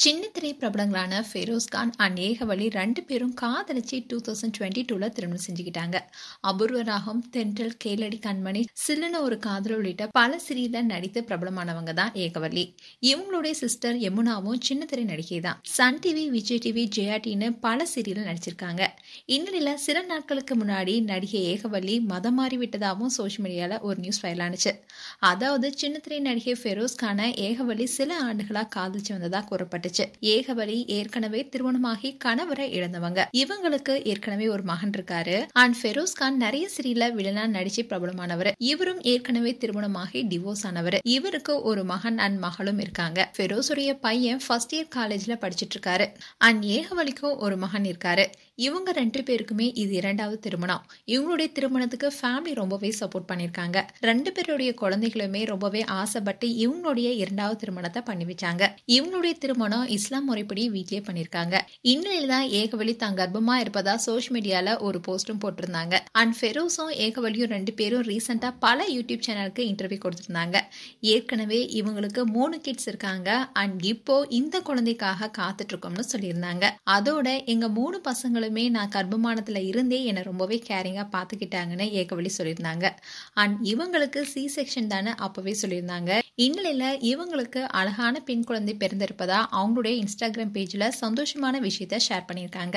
சின்ன திரை பிரபலங்களான ஃபெரோஸ் கான் அண்ட் ஏகவலி 2 பேரும் காதலிச்சு 2022ல திருமணம் செஞ்சுக்கிட்டாங்க. அபூர்வ ராகம், தென்றல், கேளடி கண்மணி, சில்லுன்னு ஒரு காதல் உள்ளிட்ட பல சீரியல்ல நடித்து பிரபலமானவங்க தான் ஏகவலி. இவங்களுடைய சிஸ்டர் யமுனாவும் சின்ன திரை நடிகை தான். Sun TV, Vijay TV, Jaya டின்னு பல சீரியல் நடிச்சிருக்காங்க. இந்நிலையில சில நாட்களுக்கு முன்னாடி நடிகை ஏகவலி மதம் மாறி விட்டதாகவும் சோஷியல் மீடியால ஒரு நியூஸ் வைரல் ஆனிச்சு. அதாவது சின்ன திரை நடிகை ஃபெரோஸ் கானை ஏகவலி சில ஆண்டுகளா காதலிச்சு வந்ததா கூறப்பட்டு ஏகவலி ஏற்கனவே திருமணமாகி கணவரை இழந்தவங்க. இவங்களுக்கு ஏற்கனவே ஒரு மகன் இருக்காரு. அண்ட் ஃபெரோஸ் கான் நிறைய சீரியல்ல வில்லனா நடிச்சு பிரபலமானவர். இவரும் ஏற்கனவே திருமணமாகி டிவோர்ஸ் ஆனவர். இவருக்கு ஒரு மகன் அண்ட் மகளும் இருக்காங்க. ஃபெரோஸுடைய பையன் ஃபர்ஸ்ட் இயர் காலேஜ்ல படிச்சிட்டு இருக்காரு. அண்ட் ஏகவலிக்கும் ஒரு மகன் இருக்காரு. இவங்க 2 பேருக்குமே இது 2வது திருமணம். இவங்களுடைய திருமணத்துக்கு ஃபேமிலி ரொம்பவே சப்போர்ட் பண்ணிருக்காங்க. 2 பேருடைய குழந்தைகளுமே ரொம்பவே ஆசைப்பட்டு இவங்களுடைய 2வது திருமணத்தை பண்ணி வச்சாங்க. இவங்களுடைய திருமணம் இஸ்லாம் முறைப்படி வீட்லயே பண்ணிருக்காங்க. இந்நிலையில தான் ஏகவலி தான் கர்ப்பமா இருப்பதா சோஷியல் மீடியால ஒரு போஸ்டும் போட்டிருந்தாங்க. அண்ட் ஃபெரோஸும் ஏகவலியும் 2 பேரும் ரீசெண்டா பல யூடியூப் சேனலுக்கு இன்டர்வியூ கொடுத்திருந்தாங்க. ஏற்கனவே இவங்களுக்கு 3 கிட்ஸ் இருக்காங்க. அண்ட் இப்போ இந்த குழந்தைக்காக காத்துட்டு இருக்கோம்னு சொல்லியிருந்தாங்க. அதோட எங்க 3 பசங்களுமே நான் கர்ப்பமானத்துல இருந்தே என்னை ரொம்பவே கேரிங்கா பாத்துக்கிட்டாங்கன்னு ஏகவலி சொல்லியிருந்தாங்க. அண்ட் இவங்களுக்கு சி செக்ஷன் தானே அப்பவே சொல்லியிருந்தாங்க. இந்நிலையில இவங்களுக்கு அழகான பெண் குழந்தை பிறந்திருப்பதா அவங்களுடைய இன்ஸ்டாகிராம் பேஜ்ல சந்தோஷமான விஷயத்த ஷேர் பண்ணியிருக்காங்க.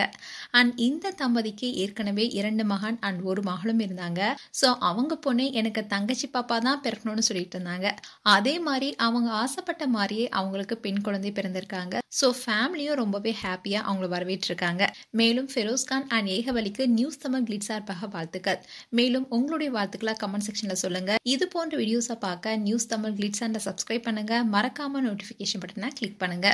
அண்ட் இந்த தம்பதிக்கு ஏற்கனவே 2 மகன் அண்ட் ஒரு மகளும் இருந்தாங்க. ஸோ அவங்க பொண்ணு எனக்கு தங்கச்சி பாப்பா தான் பிறக்கணும்னு சொல்லிட்டு இருந்தாங்க. அதே மாதிரி அவங்க ஆசைப்பட்ட மாதிரியே அவங்களுக்கு பெண் குழந்தை பிறந்திருக்காங்க. ஸோ ஃபேமிலியும் ரொம்பவே ஹாப்பியா அவங்கள வரவேற்றிருக்காங்க. மேலும் ஃபெரோஸ் கான் அண்ட் ஏகவலிக்கு நியூஸ் தமிழ் கிளிட்ஸ் சார்பாக வாழ்த்துக்கள். மேலும் உங்களுடைய வாழ்த்துக்களை கமெண்ட் செக்ஷன்ல சொல்லுங்க. இது போன்ற வீடியோஸை பார்க்க நியூஸ் தமிழ் கிளிட்ஸ் சப்ஸ்கிரைப் பண்ணுங்க. மறக்காம நோட்டிபிகேஷன் பட்டனை கிளிக் பண்ணுங்க.